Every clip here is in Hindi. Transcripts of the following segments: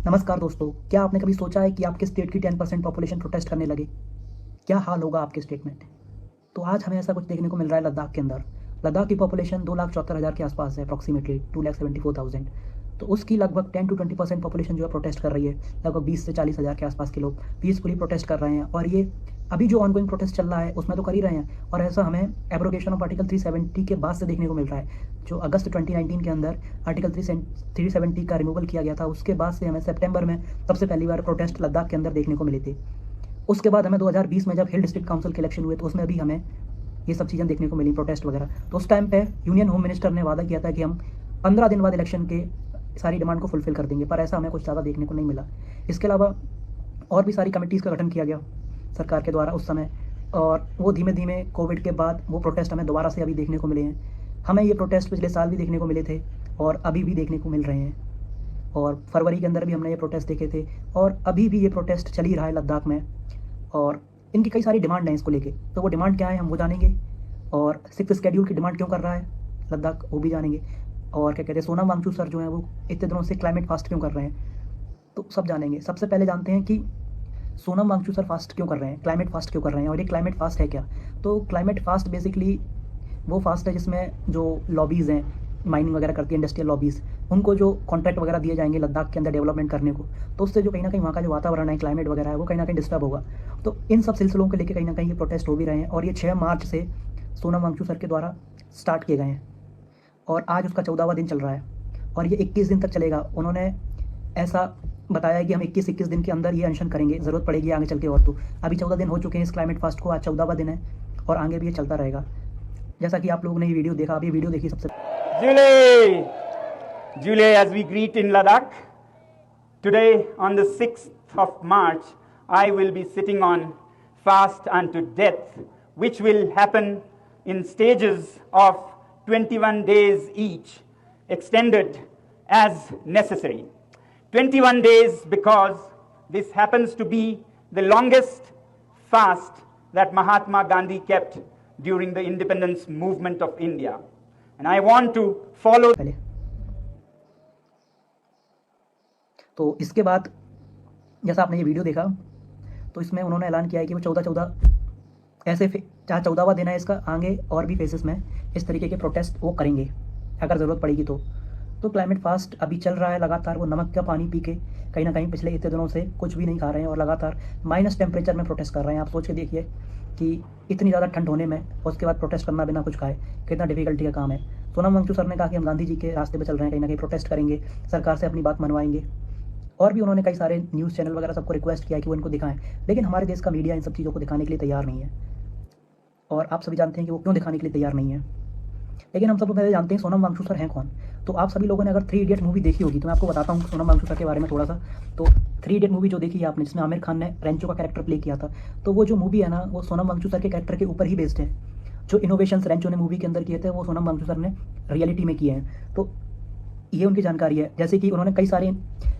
नमस्कार दोस्तों, क्या आपने कभी सोचा है कि आपके स्टेट की 10% पॉपुलेशन प्रोटेस्ट करने लगे? क्या हाल होगा आपके स्टेट में? तो आज हमें ऐसा कुछ देखने को मिल रहा है लद्दाख के अंदर। लद्दाख की पॉपुलेशन 2,74,000 के आसपास है, अप्रॉक्सीमेटली 2,74,000। तो उसकी लगभग 10 to 20% पॉपुलेशन जो है प्रोटेस्ट कर रही है। लगभग 20 से 40,000 के आसपास के लोग पीसफुली प्रोटेस्ट कर रहे हैं, और ये अभी जो ऑनगोइंग प्रोटेस्ट चल रहा है उसमें तो कर ही रहे हैं। और ऐसा हमें एब्रोगेशन ऑफ आर्टिकल 370 के बाद से देखने को मिल रहा है। जो अगस्त 2019 के अंदर आर्टिकल 370 का रिमूवल किया गया था, उसके बाद से हमें सितंबर में सबसे पहली बार प्रोटेस्ट लद्दाख के अंदर देखने को मिली थी। उसके बाद हमें 2020 में जब हिल डिस्ट्रिक्ट काउंसिल के इलेक्शन हुए तो उसमें भी हमें ये सब चीज़ें देखने को मिली, प्रोटेस्ट वगैरह। तो उस टाइम पे यूनियन होम मिनिस्टर ने वादा किया था कि हम 15 दिन बाद इलेक्शन के सारी डिमांड को फुलफिल कर देंगे, पर ऐसा हमें कुछ ज़्यादा देखने को नहीं मिला। इसके अलावा और भी सारी कमिटीज़ का गठन किया गया सरकार के द्वारा उस समय, और वो धीमे धीमे कोविड के बाद वो प्रोटेस्ट हमें दोबारा से अभी देखने को मिले हैं। हमें ये प्रोटेस्ट पिछले साल भी देखने को मिले थे और अभी भी देखने को मिल रहे हैं, और फरवरी के अंदर भी हमने ये प्रोटेस्ट देखे थे, और अभी भी ये प्रोटेस्ट चल ही रहा है लद्दाख में। और इनकी कई सारी डिमांड हैं इसको लेके, तो वो डिमांड क्या है हम वो जानेंगे, और 6th शेड्यूल की डिमांड क्यों कर रहा है लद्दाख वो भी जानेंगे, और क्या कहते हैं सोनम वांगचुक सर जो हैं वो इतने दिनों से क्लाइमेट फास्ट क्यों कर रहे हैं, तो सब जानेंगे। सबसे पहले जानते हैं कि सोनम वांगचुक सर फास्ट क्यों कर रहे हैं, क्लाइमेट फास्ट क्यों कर रहे हैं, और ये क्लाइमेट फास्ट है क्या। तो क्लाइमेट फास्ट बेसिकली वो फास्ट है जिसमें जो लॉबीज़ हैं, माइनिंग वगैरह करती है इंडस्ट्रियल लॉबीज़, उनको जो कॉन्ट्रैक्ट वगैरह दिए जाएंगे लद्दाख के अंदर डेवलपमेंट करने को, तो उससे जो कहीं ना कहीं वहाँ का जो वातावरण है, क्लाइमेट वगैरह है, वो कहीं ना कहीं डिस्टर्ब होगा। तो इन सब सिलसिलों को लेकर कहीं ना कहीं ये प्रोटेस्ट हो भी रहे हैं, और ये 6 मार्च से सोनम वांगचुक सर के द्वारा स्टार्ट किए गए हैं, और आज उसका 14वां दिन चल रहा है, और ये 21 दिन तक चलेगा। उन्होंने ऐसा बताया है कि हम 21 दिन के अंदर ये अनशन करेंगे, ज़रूरत पड़ेगी आगे चल के। और तो अभी 14 दिन हो चुके हैं इस क्लाइमेट फास्ट को, आज 14वां दिन है, और आगे भी ये चलता रहेगा। जैसा कि आप लोगों ने ये वीडियो देखा, अभी वीडियो देखी सबसे July, as we greet in Ladakh, today on the 6th of March, I will be sitting on fast unto death, which will happen in stages of 21 days each, extended as necessary. 21 days because this happens to be the longest fast that Mahatma Gandhi kept during the independence movement of India. And I want to follow. तो इसके बाद जैसा आपने ये वीडियो देखा, तो इसमें उन्होंने ऐलान किया है कि वो 14 ऐसे जहाँ 14वां दिन है इसका, आगे और भी फेसेस में इस तरीके के प्रोटेस्ट वो करेंगे अगर ज़रूरत पड़ेगी तो क्लाइमेट फास्ट अभी चल रहा है लगातार। वो नमक का पानी पी के कहीं ना कहीं पिछले इतने दिनों से कुछ भी नहीं खा रहे हैं, और लगातार माइनस टेम्परेचर में प्रोटेस्ट कर रहे हैं। आप सोच के देखिए कि इतनी ज़्यादा ठंड होने में और उसके बाद प्रोटेस्ट करना बिना कुछ खाए कितना डिफिकल्टी का काम है। सोनम वांगचुक सर ने कहा कि हम गांधी जी के रास्ते पर चल रहे हैं, कहीं ना कहीं प्रोटेस्ट करेंगे, सरकार से अपनी बात मनवाएंगे। और भी उन्होंने कई सारे न्यूज़ चैनल वगैरह सबको रिक्वेस्ट किया कि वो इनको दिखाएं, लेकिन हमारे देश का मीडिया इन सब चीज़ों को दिखाने के लिए तैयार नहीं है, और आप सभी जानते हैं कि वो क्यों दिखाने के लिए तैयार नहीं है। लेकिन हम सब पहले जानते हैं सोनम वांगचुक सर हैं कौन। तो आप सभी लोगों ने अगर 3 इडियट मूवी देखी होगी, तो मैं आपको बताता हूँ सोनम वांगचुक सर के बारे में थोड़ा सा। तो 3 इडियट मूवी जो देखी है आपने, जिसमें आमिर खान ने रेंचो का कैरेक्टर प्ले किया था, तो वो जो मूवी है ना, वो सोनम वांगचुक सर के कैरेक्टर के ऊपर ही बेस्ड है। जो इनोवेशंस रेंचो ने मूवी के अंदर किए थे, वो सोनम वांगचुक सर ने रियलिटी में किए हैं। तो ये उनकी जानकारी है। जैसे कि उन्होंने कई सारे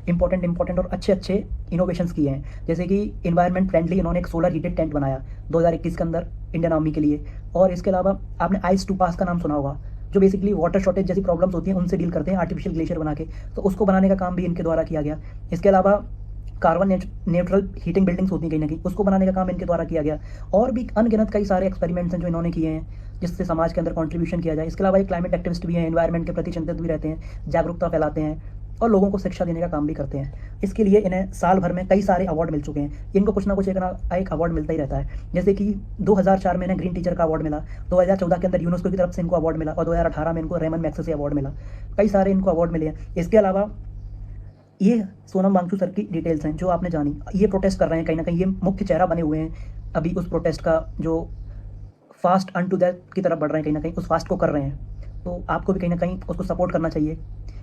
इंपॉर्टेंट और अच्छे इनोवेशंस किए हैं, जैसे कि इन्वायरमेंट फ्रेंडली उन्होंने एक सोलर हीटेड टेंट बनाया 2021 के अंदर इंडियन आर्मी के लिए। और इसके अलावा आपने आइस टू पास का नाम सुना होगा, जो बेसिकली वाटर शॉर्टेज जैसी प्रॉब्लम्स होती हैं उनसे डील करते हैं आर्टिफिशियल ग्लेशियर बना के, तो उसको बनाने का काम भी इनके द्वारा किया गया। इसके अलावा कार्बन न्यूट्रल हीटिंग बिल्डिंग्स होती हैं कहीं ना कहीं, उसको बनाने का काम इनके द्वारा किया गया। और भी अनगिनत कई सारे एक्सपेरिमेंट्स हैं जो इन्होंने किए हैं, जिससे समाज के अंदर कंट्रीब्यूशन किया जाए। इसके अलावा ये क्लाइमेट एक्टिविस्ट भी हैं, एनवायरनमेंट के प्रति चिंतित भी रहते हैं, जागरूकता फैलाते हैं और लोगों को शिक्षा देने का काम भी करते हैं। इसके लिए इन्हें साल भर में कई सारे अवार्ड मिल चुके हैं। इनको कुछ ना कुछ एक अवार्ड मिलता ही रहता है। जैसे कि 2004 में इन्हें ग्रीन टीचर का अवार्ड मिला, 2014 के अंदर यूनेस्को की तरफ से इनको अवार्ड मिला, और 2018 में इनको रेमन मैग्सेसे अवार्ड मिला। कई सारे इनको अवार्ड मिले हैं। इसके अलावा ये सोनम वांगचुक सर की डिटेल्स हैं जो आपने जानी। ये प्रोटेस्ट कर रहे हैं, कहीं ना कहीं ये मुख्य चेहरा बने हुए हैं अभी उस प्रोटेस्ट का, जो फास्ट अन टू डेथ की तरफ बढ़ रहे हैं, कहीं ना कहीं उस फास्ट को कर रहे हैं। तो आपको भी कहीं ना कहीं उसको सपोर्ट करना चाहिए,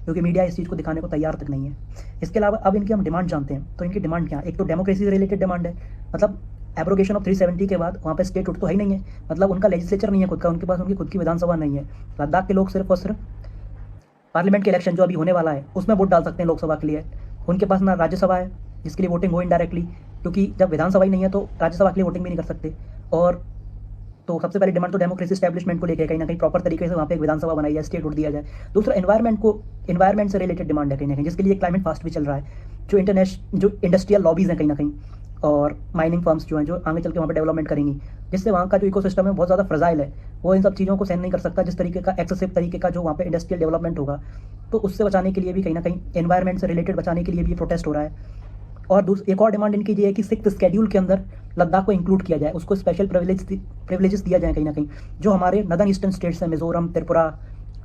क्योंकि मीडिया इस चीज़ को दिखाने को तैयार तक नहीं है। इसके अलावा अब इनकी हम डिमांड जानते हैं। तो इनकी डिमांड क्या है? एक तो डेमोक्रेसी से रिलेटेड डिमांड है, मतलब एब्रोगेशन ऑफ 370 के बाद वहाँ पे स्टेट हुड तो है ही नहीं है, मतलब उनका लेजिस्लेचर नहीं है खुद का, उनके पास उनकी खुद की विधानसभा नहीं है। लद्दाख के लोग सिर्फ और सिर्फ पार्लियामेंट के इलेक्शन जो अभी होने वाला है उसमें वोट डाल सकते हैं लोकसभा के लिए। उनके पास ना राज्यसभा है जिसके लिए वोटिंग हो इनडायरेक्टली, क्योंकि जब विधानसभा ही नहीं है तो राज्यसभा के लिए वोटिंग भी नहीं कर सकते। और तो सबसे पहले डिमांड तो डेमोक्रेसी एस्टैब्लिशमेंट को लेकर कहीं ना कहीं प्रॉपर तरीके से वहाँ पे एक विधानसभा बनाई जाए, स्टेट दिया जाए। दूसरा एनवायरमेंट से रिलेटेड डिमांड है कहीं ना कहीं, जिसके लिए क्लाइमेट फास्ट भी चल रहा है। जो इंडस्ट्रियल लॉबीज़ हैं कहीं ना कहीं, और माइनिंग फर्म्स जो हैं जो आगे चल के वहाँ पे डेवलपमेंट करेंगी, जिससे वहाँ का जो इकोसिस्टम है बहुत ज़्यादा फ्रजाइल है, वो इन सब चीज़ों को सहन नहीं कर सकता। जिस तरीके का एक्सेसिव तरीके का जो वहाँ पे इंडस्ट्रियल डेवलपमेंट होगा, तो उससे बचाने के लिए भी कहीं ना कहीं एनवायरमेंट से रिलेटेड बचाने के लिए भी ये प्रोटेस्ट हो रहा है। और एक और डिमांड इनकी ये है कि 6th शेड्यूल के अंदर लद्दाख को इंक्लूड किया जाए, उसको स्पेशल प्रिविलेजेस दिया जाए कहीं ना कहीं, जो हमारे नदर्न ईस्टर्न स्टेट्स हैं, मिजोरम, त्रिपुरा,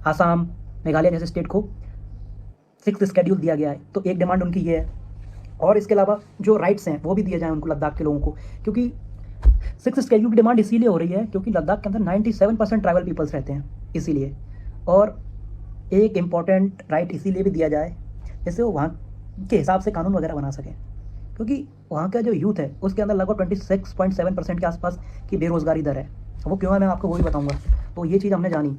आसाम, मेघालय जैसे स्टेट को 6th शेड्यूल दिया गया है। तो एक डिमांड उनकी ये है। और इसके अलावा जो राइट्स हैं वो भी दिए जाएँ उनको, लद्दाख के लोगों को, क्योंकि 6th शेड्यूल की डिमांड इसीलिए हो रही है क्योंकि लद्दाख के अंदर 97% ट्राइबल पीपल्स रहते हैं, इसीलिए। और एक इम्पॉर्टेंट राइट इसीलिए भी दिया जाए जैसे वो वहाँ के हिसाब से कानून वगैरह बना सकें, क्योंकि वहाँ का जो यूथ है उसके अंदर लगभग 26.7% के आसपास की बेरोज़गारी दर है। वो क्यों है मैं आपको वो भी बताऊँगा। तो ये चीज़ हमने जानी।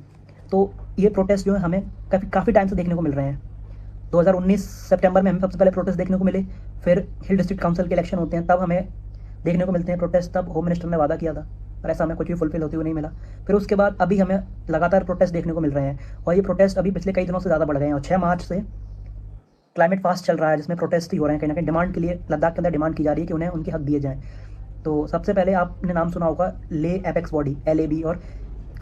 तो ये प्रोटेस्ट जो है हमें काफ़ी टाइम से देखने को मिल रहे हैं। 2019 सितंबर में हमें सबसे पहले प्रोटेस्ट देखने को मिले, फिर हिल डिस्ट्रिक्ट काउंसिल के इलेक्शन होते हैं तब हमें देखने को मिलते हैं प्रोटेस्ट। तब होम मिनिस्टर ने वादा किया था, पर ऐसा हमें कुछ भी फुलफिल होते हुए नहीं मिला। फिर उसके बाद अभी हमें लगातार प्रोटेस्ट देखने को मिल रहे हैं, और ये प्रोटेस्ट अभी पिछले कई दिनों से ज़्यादा बढ़ गए हैं। और 6 मार्च से क्लाइमेट फास्ट चल रहा है, जिसमें प्रोटेस्ट ही हो रहे हैं कहीं ना कहीं, डिमांड के लिए लद्दाख के अंदर डिमांड की जा रही है कि उन्हें उनके हक दिए जाएँ। तो सबसे पहले आपने नाम सुना होगा ले एपेक्स बॉडी LAB और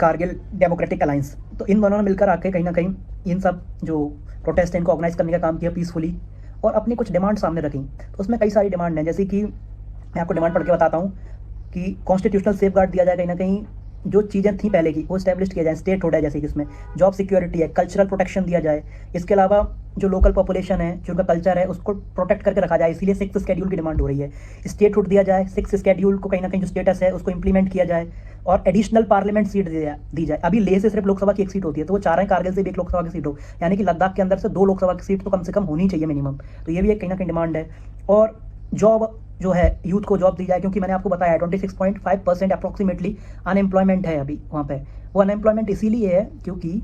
कारगिल डेमोक्रेटिक अलायंस। तो इन दोनों ने मिलकर आके कहीं ना कहीं इन सब जो प्रोटेस्ट है इनको ऑर्गेनाइज करने का काम किया पीसफुली, और अपनी कुछ डिमांड सामने रखी। तो उसमें कई सारी डिमांड हैं, जैसे कि मैं आपको डिमांड पढ़ के बताता हूँ कि कॉन्स्टिट्यूशनल सेफ गार्ड दिया जाए कहीं ना कहीं, जो चीज़ें थी पहले की वो स्टैब्लिश किया जाए, स्टेट होल्ड है जैसे कि इसमें जॉब सिक्योरिटी है, कल्चरल प्रोटेक्शन दिया जाए। इसके अलावा जो लोकल पॉपुलेशन है, जो उनका कल्चर है, उसको प्रोटेक्ट करके रखा जाए, इसीलिए 6th शेड्यूल की डिमांड हो रही है। स्टेट हुड दिया जाए, 6th शेड्यूल को कहीं ना कहीं जो स्टेटस है उसको इंप्लीमेंट किया जाए, और एडिशनल पार्लियामेंट सीट दी जाए। अभी लेह से सिर्फ लोकसभा की 1 सीट होती है, तो वो चाह रहे हैं कारगिल से भी 1 लोकसभा की सीट हो, यानी कि लद्दाख के अंदर से 2 लोकसभा की सीट तो कम से कम होनी चाहिए मिनिमम। तो ये भी एक कहीं ना कहीं डिमांड है। और जॉब जो है, यूथ को जॉब दी जाए, क्योंकि मैंने आपको बताया 26.5% अप्रॉक्सीमेटली अनएम्प्लॉयमेंट है अभी वहाँ पे। वो अनएम्प्लॉयमेंट इसीलिए है क्योंकि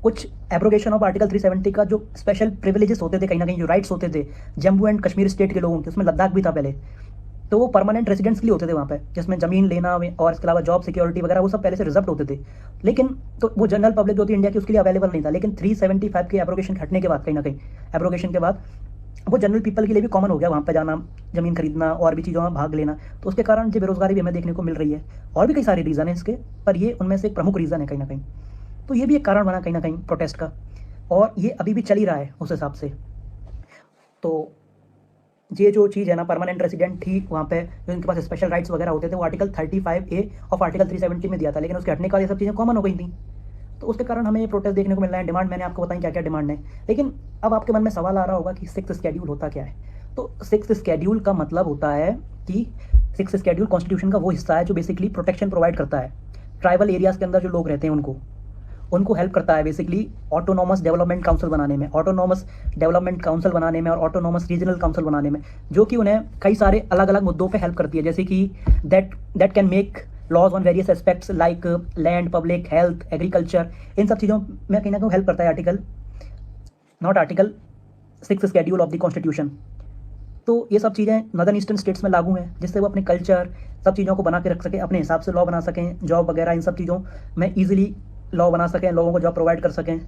कुछ एब्रोगेशन ऑफ आर्टिकल 370 का जो स्पेशल प्रिविलेजेस होते थे कहीं ना कहीं, जो राइट्स होते थे जम्मू एंड कश्मीर स्टेट के लोगों के, उसमें लद्दाख भी था पहले, तो वो परमानेंट रेजिडेंट्स के लिए होते थे वहाँ पे, जिसमें ज़मीन लेना और इसके अलावा जॉब सिक्योरिटी वगैरह वो सब पहले से रिजर्व होते थे। लेकिन तो वो जनरल पब्लिक जो थी इंडिया की उसके लिए अवेलेबल नहीं था। लेकिन 375 के एब्रोगेशन हटने के बाद कहीं ना कहीं एब्रोगेशन के बाद वो जनरल पीपल के लिए भी कॉमन हो गया वहाँ पे जाना, ज़मीन खरीदना और भी चीज़ों में भाग लेना। तो उसके कारण जो बेरोज़गारी भी हमें देखने को मिल रही है। और भी कई सारे रीज़न है इसके, पर ये उनमें से एक प्रमुख रीज़न है कहीं ना कहीं। तो ये भी एक कारण बना कहीं ना कहीं प्रोटेस्ट का, और ये अभी भी चल ही रहा है उस हिसाब से। तो ये जो चीज़ है ना, परमानेंट रेजिडेंट थी वहाँ पे, जो इनके पास स्पेशल राइट्स वगैरह होते थे, वो आर्टिकल 35A ऑफ आर्टिकल 370 में दिया था, लेकिन उसके हटने के बाद ये सब चीज़ें कॉमन हो गई थी। तो उसके कारण हमें ये प्रोटेस्ट देखने को मिल रहा है। डिमांड मैंने आपको बताई क्या क्या डिमांड है। लेकिन अब आपके मन में सवाल आ रहा होगा कि 6th शेड्यूल होता क्या है। तो 6th शेड्यूल का मतलब होता है कि 6th शेड्यूल कॉन्स्टिट्यूशन का वो हिस्सा है जो बेसिकली प्रोटेक्शन प्रोवाइड करता है ट्राइबल एरियाज़ के अंदर जो लोग रहते हैं उनको हेल्प करता है बेसिकली ऑटोनॉमस डेवलपमेंट काउंसिल बनाने में, और ऑटोनॉमस रीजनल काउंसिल बनाने में, जो कि उन्हें कई सारे अलग अलग मुद्दों पे हेल्प करती है, जैसे कि that can make laws on various aspects like land, public health, agriculture. इन सब चीज़ों में कहीं ना कहीं हेल्प करता है article 6th schedule of the constitution. तो ये सब चीज़ें नदर्न ईस्टर्न स्टेट्स में लागू हैं, जिससे वो अपने कल्चर सब चीज़ों को बना के रख सकें, अपने हिसाब से लॉ बना सकें, जॉब वगैरह इन सब चीज़ों में ईजिली लॉ बना सकें, लोगों को जॉब प्रोवाइड कर सकें,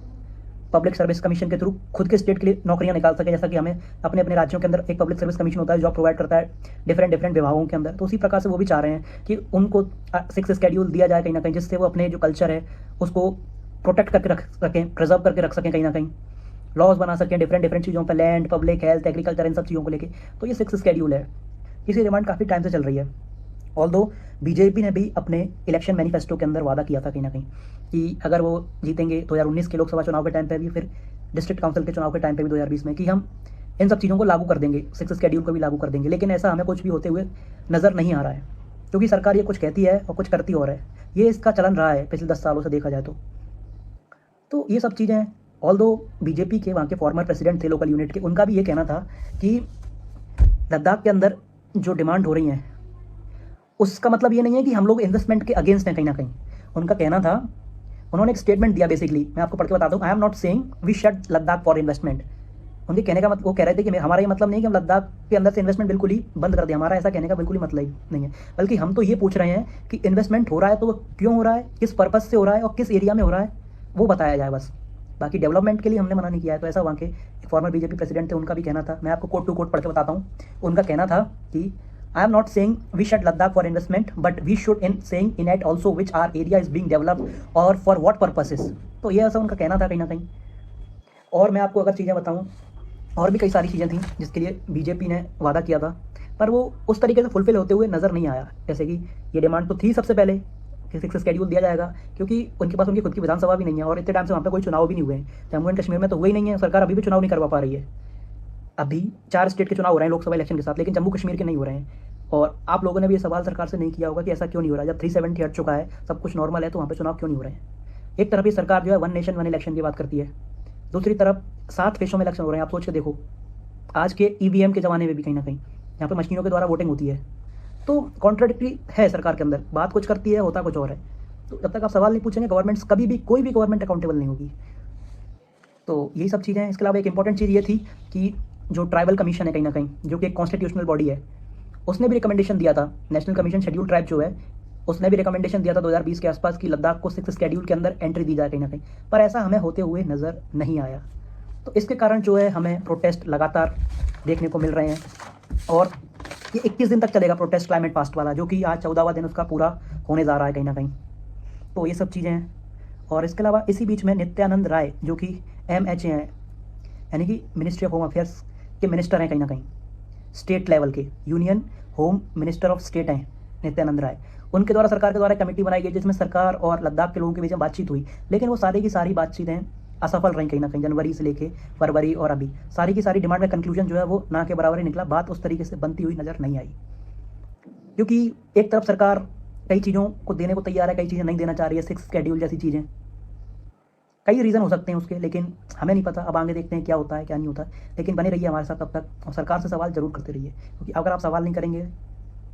पब्लिक सर्विस कमीशन के थ्रू खुद के स्टेट के लिए नौकरियां निकाल सकें। जैसा कि हमें अपने अपने राज्यों के अंदर एक पब्लिक सर्विस कमीशन होता है, जॉब प्रोवाइड करता है डिफरेंट विभागों के अंदर। तो उसी प्रकार से वो भी चाह रहे हैं कि उनको 6th शेड्यूल दिया जाए कहीं ना कहीं, जिससे वो अपने जो कल्चर है उसको प्रोटेक्ट करके रख सकें, प्रिजर्व करके रख सकें, कहीं ना कहीं लॉज बना सकें डिफरेंट चीज़ों पर, लैंड, पब्लिक हेल्थ, एग्रीकल्चर, इन सब चीज़ों को लेके। तो ये 6th शेड्यूल है, इसी डिमांड काफ़ी टाइम से चल रही है। ऑल्दो बीजेपी ने भी अपने इलेक्शन मैनिफेस्टो के अंदर वादा किया था कहीं ना कहीं कि अगर वो जीतेंगे 2019 के लोकसभा चुनाव के टाइम पे भी, फिर डिस्ट्रिक्ट काउंसिल के चुनाव के टाइम पे भी 2020 में, कि हम इन सब चीज़ों को लागू कर देंगे, 6th शेड्यूल को भी लागू कर देंगे। लेकिन ऐसा हमें कुछ भी होते हुए नज़र नहीं आ रहा है, क्योंकि सरकार ये कुछ कहती है और कुछ करती और है। ये इसका चलन रहा है पिछले 10 सालों से देखा जाए तो ये सब चीज़ें। ऑल्दो बीजेपी के वहाँ के फॉर्मर प्रेसिडेंट थे लोकल यूनिट के, उनका भी ये कहना था कि लद्दाख के अंदर जो डिमांड हो रही हैं उसका मतलब ये नहीं है कि हम लोग इन्वेस्टमेंट के अगेंस्ट हैं कहीं ना कहीं। उनका कहना था, उन्होंने एक स्टेटमेंट दिया बेसिकली, मैं आपको पढ़ के बता दूं, I am not saying we shut Ladakh for investment. उनके कहने का मतलब, वो कह रहे थे कि हमारा ये मतलब नहीं कि हम लद्दाख के अंदर से इन्वेस्टमेंट बिल्कुल ही बंद कर दें, हमारा ऐसा कहने का बिल्कुल ही मतलब ही नहीं है, बल्कि हम तो ये पूछ रहे हैं कि इन्वेस्टमेंट हो रहा है तो वो क्यों हो रहा है, किस पर्पज़ से हो रहा है और किस एरिया में हो रहा है, वो बताया जाए बस। बाकी डेवलपमेंट के लिए हमने मना नहीं किया है। तो ऐसा वहाँ के एक फॉर्मर बीजेपी प्रेसिडेंट थे, उनका भी कहना था, मैं आपको कोट टू कोट पढ़ के बताता हूँ। उनका कहना था कि I am not saying we shut Ladakh for investment but we should in saying in at also which are area is being developed और फॉर व्हाट पर्पसेस। तो ये ऐसा उनका कहना था कहीं ना कहीं। और मैं आपको अगर चीज़ें बताऊँ, और भी कई सारी चीज़ें थी जिसके लिए बीजेपी ने वादा किया था, पर वो उस तरीके से फुलफिल होते हुए नज़र नहीं आया। जैसे कि ये डिमांड तो थी सबसे पहले कि 6 शेड्यूल दिया जाएगा, क्योंकि उनके पास उनकी खुद की विधानसभा भी नहीं है और इतने टाइम से वहाँ पे कोई चुनाव भी नहीं हुए हैं। जम्मू एंड कश्मीर में तो हुए ही नहीं है, सरकार अभी भी चुनाव नहीं करवा पा रही है। अभी 4 स्टेट के चुनाव हो रहे हैं लोकसभा इलेक्शन के साथ, लेकिन जम्मू कश्मीर के नहीं हो रहे हैं। और आप लोगों ने भी ये सवाल सरकार से नहीं किया होगा कि ऐसा क्यों नहीं हो रहा, जब 370 हट चुका है, सब कुछ नॉर्मल है, तो वहाँ पे चुनाव क्यों नहीं हो रहे हैं। एक तरफ ही सरकार जो है 1 नेशन 1 इलेक्शन की बात करती है, दूसरी तरफ 7 फेसों में इलेक्शन हो रहे हैं। आप सोच के देखो, आज के ईवीएम के ज़माने में भी कहीं ना कहीं यहाँ पे मशीनों के द्वारा वोटिंग होती है। तो कॉन्ट्राडिक्टरी है सरकार के अंदर, बात कुछ करती है, होता कुछ और है। तो जब तक आप सवाल नहीं पूछेंगे, गवर्नमेंट्स कभी भी, कोई भी गवर्नमेंट अकाउंटेबल नहीं होगी। तो यही सब चीज़ें हैं। इसके अलावा एक इंपॉर्टेंट चीज़ ये थी कि जो ट्राइबल कमीशन है कहीं ना कहीं, जो कि एक कॉन्स्टिट्यूशनल बॉडी है, उसने भी रिकमेंडेशन दिया था, नेशनल कमीशन शेड्यूल ट्राइब जो है, उसने भी रिकमेंडेशन दिया था 2020 के आसपास कि लद्दाख को 6 शेड्यूल के अंदर एंट्री दी जाए कहीं ना कहीं, पर ऐसा हमें होते हुए नज़र नहीं आया। तो इसके कारण जो है हमें प्रोटेस्ट लगातार देखने को मिल रहे हैं, और ये 21 दिन तक चलेगा प्रोटेस्ट क्लाइमेट पास्ट वाला, जो कि आज 14वां दिन उसका पूरा होने जा रहा है कहीं ना कहीं। तो ये सब चीज़ें हैं। और इसके अलावा इसी बीच में नित्यानंद राय, जो कि MHA हैं, यानी कि मिनिस्ट्री ऑफ होम अफेयर्स के मिनिस्टर हैं कहीं ना कहीं, स्टेट लेवल के, union home minister of state हैं नित्यानंद राय। उनके द्वारा, सरकार के द्वारा कमेटी बनाई गई जिसमें सरकार और लद्दाख के लोगों के बीच में बातचीत हुई, लेकिन वो सारी की सारी बातचीं असफल रही कहीं ना कहीं। जनवरी से लेके फरवरी और अभी सारी की सारी डिमांड का कंक्लूजन जो है वो ना के बराबर ही निकला। बात उस तरीके से बनती हुई नज़र नहीं आई, क्योंकि एक तरफ सरकार कई चीज़ों को देने को तैयार है, कई चीज़ें नहीं देना चाह रही है, 6 शेड्यूल जैसी चीज़ें। कई रीज़न हो सकते हैं उसके, लेकिन हमें नहीं पता। अब आगे देखते हैं क्या होता है क्या नहीं होता, लेकिन बने रहिए हमारे साथ तब तक, और सरकार से सवाल जरूर करते रहिए, क्योंकि अगर आप सवाल नहीं करेंगे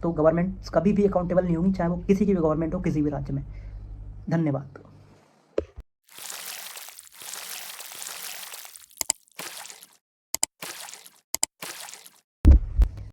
तो गवर्नमेंट्स कभी भी अकाउंटेबल नहीं होंगी, चाहे वो किसी की भी गवर्नमेंट हो, किसी भी राज्य में। धन्यवाद।